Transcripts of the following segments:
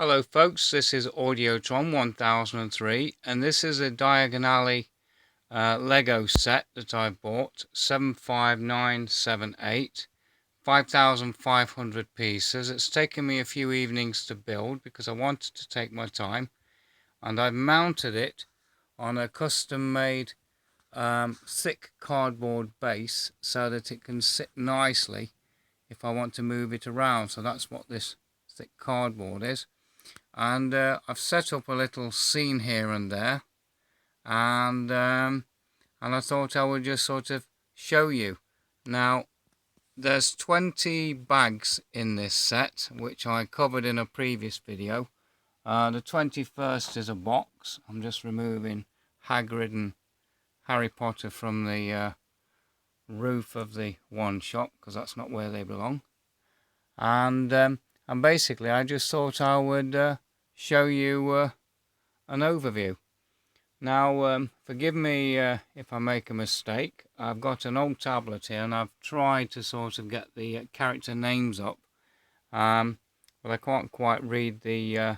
Hello folks, this is Audiotron 1003 and this is a Diagon Lego set that I bought, 75978, 5,500 pieces. It's taken me a few evenings to build because I wanted to take my time, and I've mounted it on a custom made thick cardboard base so that it can sit nicely if I want to move it around. So that's what this thick cardboard is. And I've set up a little scene here and there, and I thought I would just sort of show you. Now there's 20 bags in this set, which I covered in a previous video. The 21st is a box. I'm just removing Hagrid and Harry Potter from the roof of the one shop because that's not where they belong. And basically I just thought I would show you an overview. Now forgive me if I make a mistake. I've got an old tablet here and I've tried to sort of get the character names up, but I can't quite read the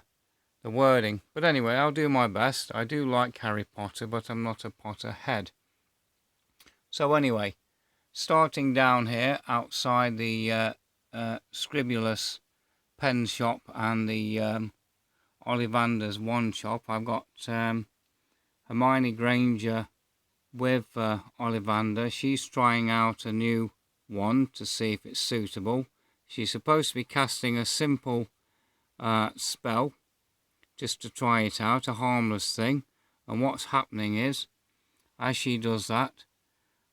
wording. But anyway, I'll do my best. I do like Harry Potter, but I'm not a Potterhead. So anyway, starting down here outside the Scribulus pen shop and the Ollivander's one shop, I've got Hermione Granger with Ollivander. She's trying out a new one to see if it's suitable. She's supposed to be casting a simple spell just to try it out, a harmless thing. And what's happening is, as she does that,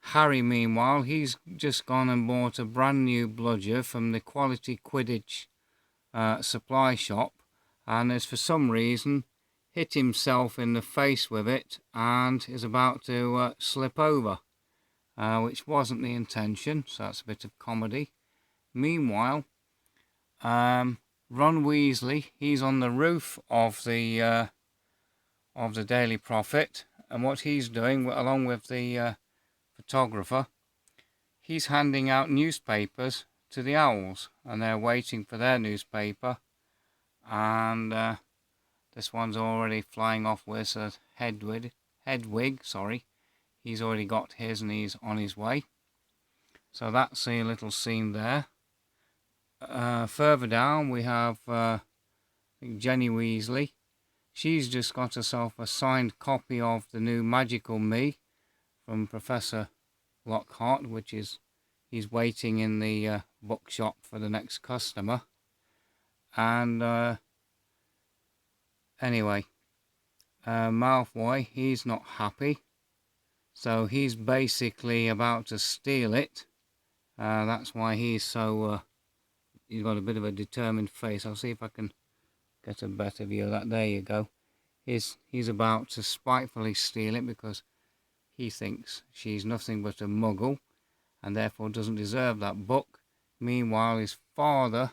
Harry, meanwhile, he's just gone and bought a brand new bludger from the Quality Quidditch supply shop, and has for some reason hit himself in the face with it and is about to slip over, which wasn't the intention, so that's a bit of comedy. Meanwhile, Ron Weasley, he's on the roof of the Daily Prophet, and what he's doing, along with the photographer, he's handing out newspapers to the owls, and they're waiting for their newspaper. And this one's already flying off with Hedwig. Sorry, he's already got his and he's on his way. So that's a little scene there. Further down we have Jenny Weasley. She's just got herself a signed copy of the new Magical Me from Professor Lockhart, which is he's waiting in the bookshop for the next customer. And anyway, Malfoy, he's not happy, so he's basically about to steal it. That's why he's so he's got a bit of a determined face. I'll see if I can get a better view of that. There you go. He's about to spitefully steal it because he thinks she's nothing but a muggle and therefore doesn't deserve that book. Meanwhile, his father,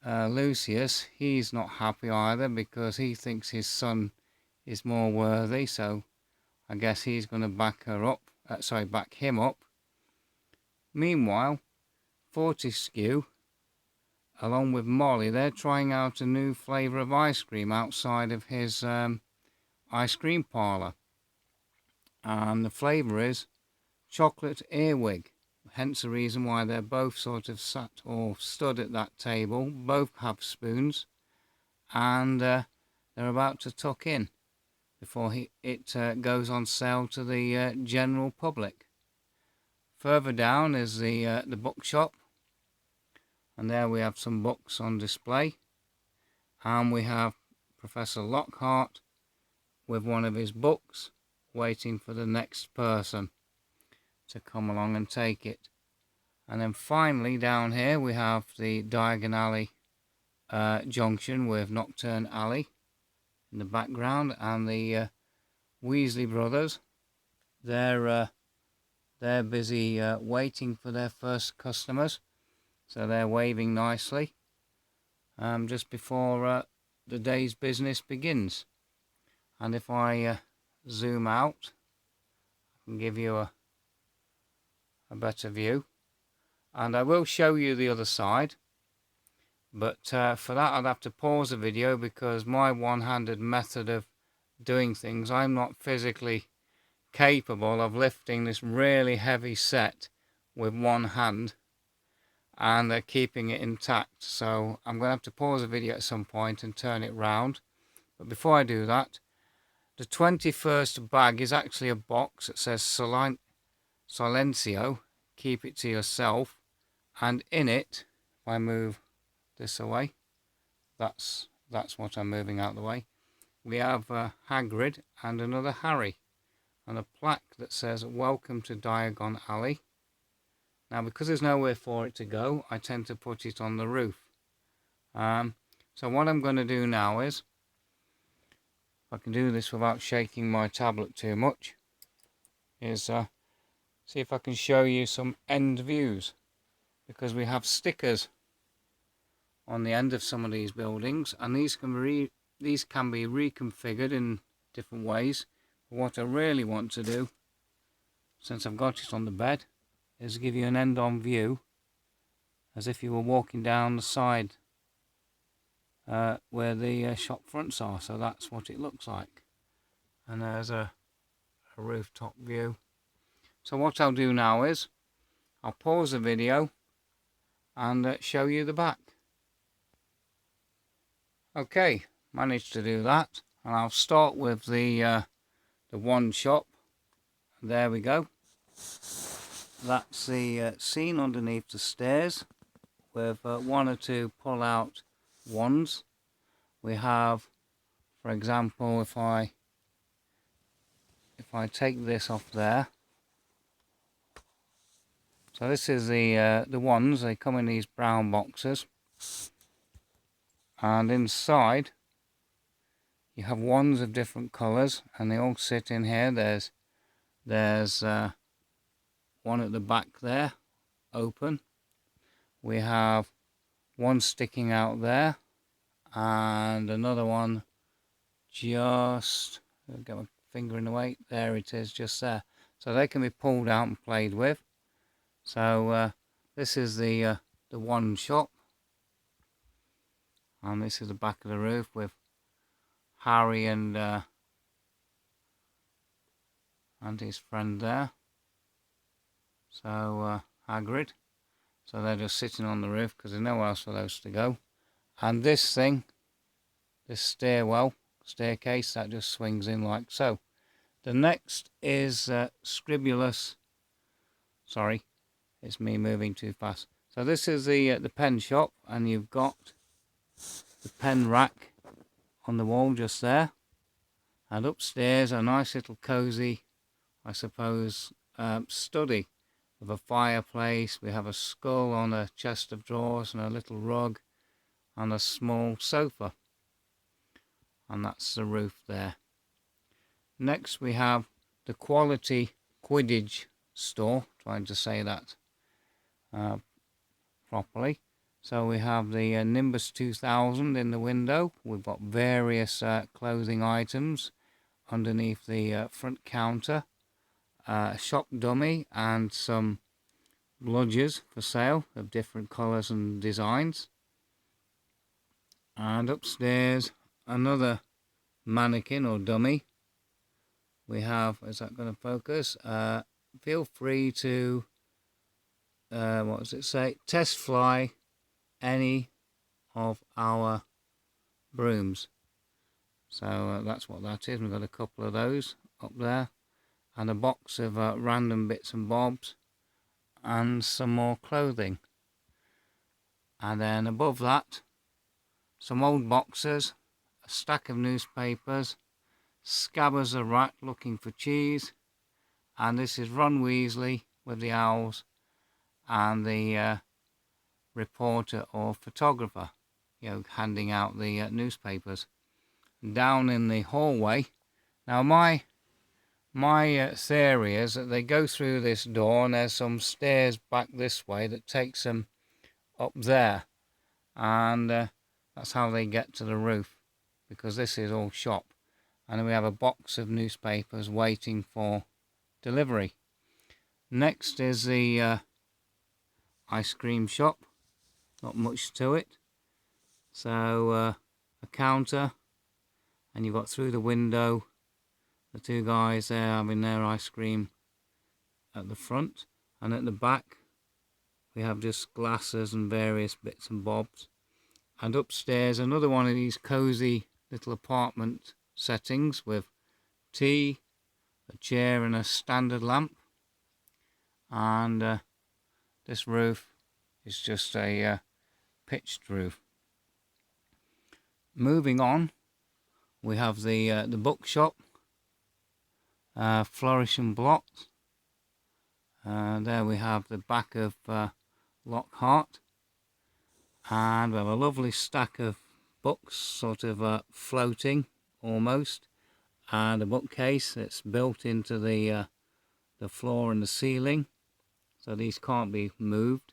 Lucius, he's not happy either because he thinks his son is more worthy, so I guess he's going to back him up. Meanwhile, Fortescue, along with Molly, they're trying out a new flavour of ice cream outside of his ice cream parlour, and the flavour is chocolate earwig. Hence the reason why they're both sort of sat or stood at that table. Both have spoons, and they're about to tuck in before it goes on sale to the general public. Further down is the bookshop, and there we have some books on display, and we have Professor Lockhart with one of his books waiting for the next person to come along and take it. And then finally down here we have the Diagon Alley junction with Nocturne Alley in the background, and the Weasley brothers, they're busy waiting for their first customers, so they're waving nicely just before the day's business begins. And if I zoom out, I can give you a better view, and I will show you the other side, But for that I'd have to pause the video, because my one-handed method of doing things, I'm not physically capable of lifting this really heavy set with one hand and keeping it intact. So I'm going to have to pause the video at some point and turn it round. But before I do that, the 21st bag is actually a box that says Silencio, keep it to yourself. And in it, if I move this away, that's what I'm moving out of the way, we have Hagrid and another Harry, and a plaque that says welcome to Diagon Alley. Now, because there's nowhere for it to go, I tend to put it on the roof. So what I'm going to do now is, if I can do this without shaking my tablet too much, is see if I can show you some end views, because we have stickers on the end of some of these buildings, and these can be reconfigured in different ways. But what I really want to do, since I've got it on the bed, is give you an end-on view as if you were walking down the side where the shop fronts are. So that's what it looks like. And there's a rooftop view. So what I'll do now is I'll pause the video and show you the back. Okay, managed to do that, and I'll start with the wand shop. There we go. That's the scene underneath the stairs with one or two pull out wands. We have, for example, if I take this off there, so this is the wands. They come in these brown boxes, and inside you have wands of different colours, and they all sit in here. There's one at the back there, open. We have one sticking out there, and another one just, I'll get my finger in the way, there it is, just there. So they can be pulled out and played with. So this is the wand shop, and this is the back of the roof with Harry and his friend there. So Hagrid. So they're just sitting on the roof because there's nowhere else for those to go. And this thing, this staircase, that just swings in like so. The next is Scribulus. Sorry, it's me moving too fast. So this is the pen shop, and you've got the pen rack on the wall just there. And upstairs, a nice little cosy, I suppose, study with a fireplace. We have a skull on a chest of drawers and a little rug and a small sofa. And that's the roof there. Next we have the Quality Quidditch Store, trying to say that properly. So we have the Nimbus 2000 in the window. We've got various clothing items underneath the front counter. A shop dummy and some bludgers for sale of different colours and designs. And upstairs, another mannequin or dummy. We have, is that going to focus? Feel free to, what does it say? Test fly any of our brooms. So that's what that is. We've got a couple of those up there. And a box of random bits and bobs. And some more clothing. And then above that, some old boxes, a stack of newspapers, Scabbers a rat looking for cheese, and this is Ron Weasley with the owls and the reporter or photographer, handing out the newspapers. Down in the hallway, now my theory is that they go through this door and there's some stairs back this way that takes them up there, and that's how they get to the roof, because this is all shop. And then we have a box of newspapers waiting for delivery. Next is the ice cream shop. Not much to it. So a counter, and you've got through the window the two guys there having their ice cream at the front, and at the back we have just glasses and various bits and bobs. And upstairs another one of these cozy little apartment settings with tea, a chair and a standard lamp. And this roof is just a pitched roof. Moving on, we have the bookshop, Flourish and Blot. There we have the back of Lockhart, and we have a lovely stack of books, sort of floating almost, and a bookcase that's built into the floor and the ceiling, so these can't be moved.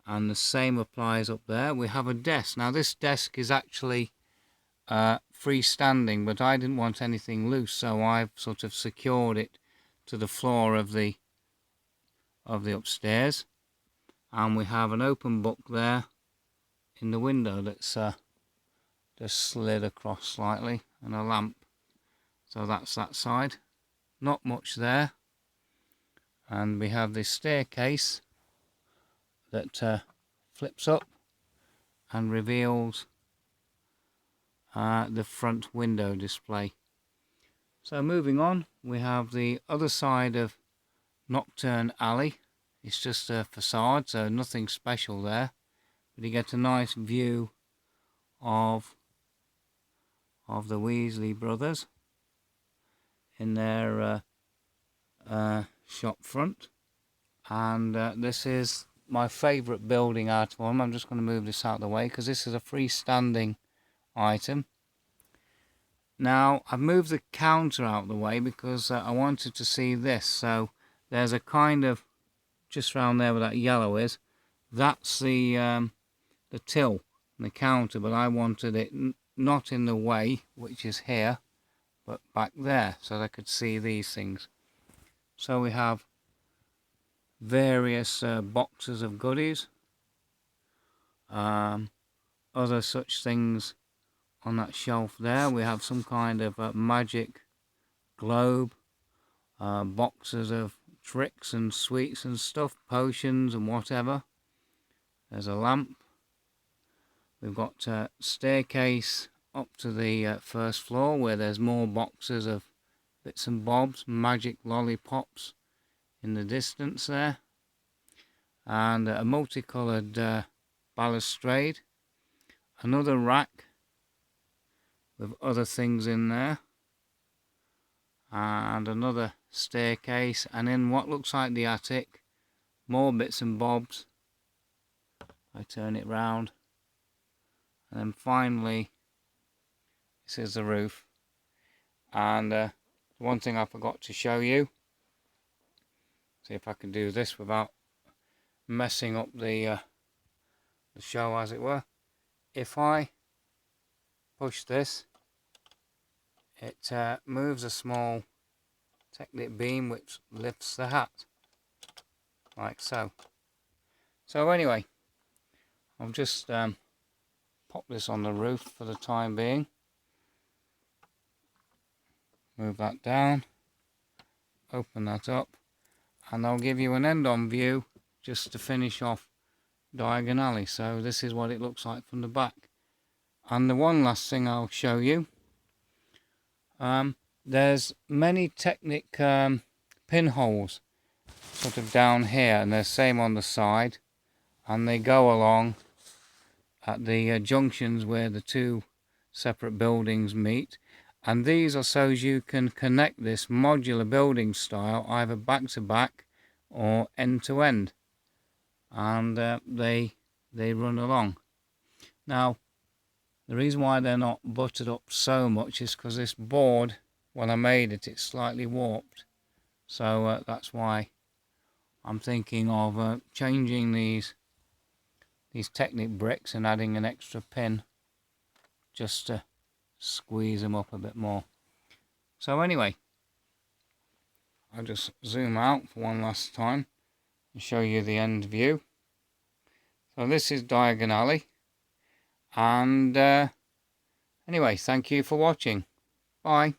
And the same applies up there. We have a desk. Now this desk is actually freestanding, but I didn't want anything loose, so I've sort of secured it to the floor of the upstairs. And we have an open book there in the window that's just slid across slightly, and a lamp. So that's that side. Not much there. And we have this staircase that flips up and reveals the front window display. So moving on, we have the other side of Nocturne Alley. It's just a facade, so nothing special there, but you get a nice view of the Weasley brothers in their shop front. And this is my favourite building out of them. I'm just going to move this out of the way because this is a freestanding item. Now I've moved the counter out of the way because I wanted to see this. So there's a kind of, just around there where that yellow is, that's the till and the counter, but I wanted it not in the way, which is here, but back there, so I could see these things. So we have various boxes of goodies, other such things on that shelf there. We have some kind of magic globe, boxes of tricks and sweets and stuff, potions and whatever. There's a lamp. We've got a staircase up to the first floor where there's more boxes of bits and bobs, magic lollipops in the distance there, and a multicoloured balustrade, another rack with other things in there, and another staircase, and in what looks like the attic, more bits and bobs. I turn it round, and then finally this is the roof. And one thing I forgot to show you, see if I can do this without messing up the show, as it were. If I push this, it moves a small Technic beam which lifts the hat, like so. So anyway, I'll just pop this on the roof for the time being. Move that down, open that up, and I'll give you an end-on view just to finish off Diagon Alley. So this is what it looks like from the back. And the one last thing I'll show you, there's many Technic pinholes sort of down here, and they're same on the side, and they go along at the junctions where the two separate buildings meet. And these are so as you can connect this modular building style either back to back or end to end, and they run along. Now the reason why they're not buttered up so much is because this board, when I made it, it's slightly warped, so that's why I'm thinking of changing these Technic bricks and adding an extra pin just to squeeze them up a bit more. So anyway, I'll just zoom out for one last time and show you the end view. So this is Diagon Alley, And anyway, thank you for watching. Bye.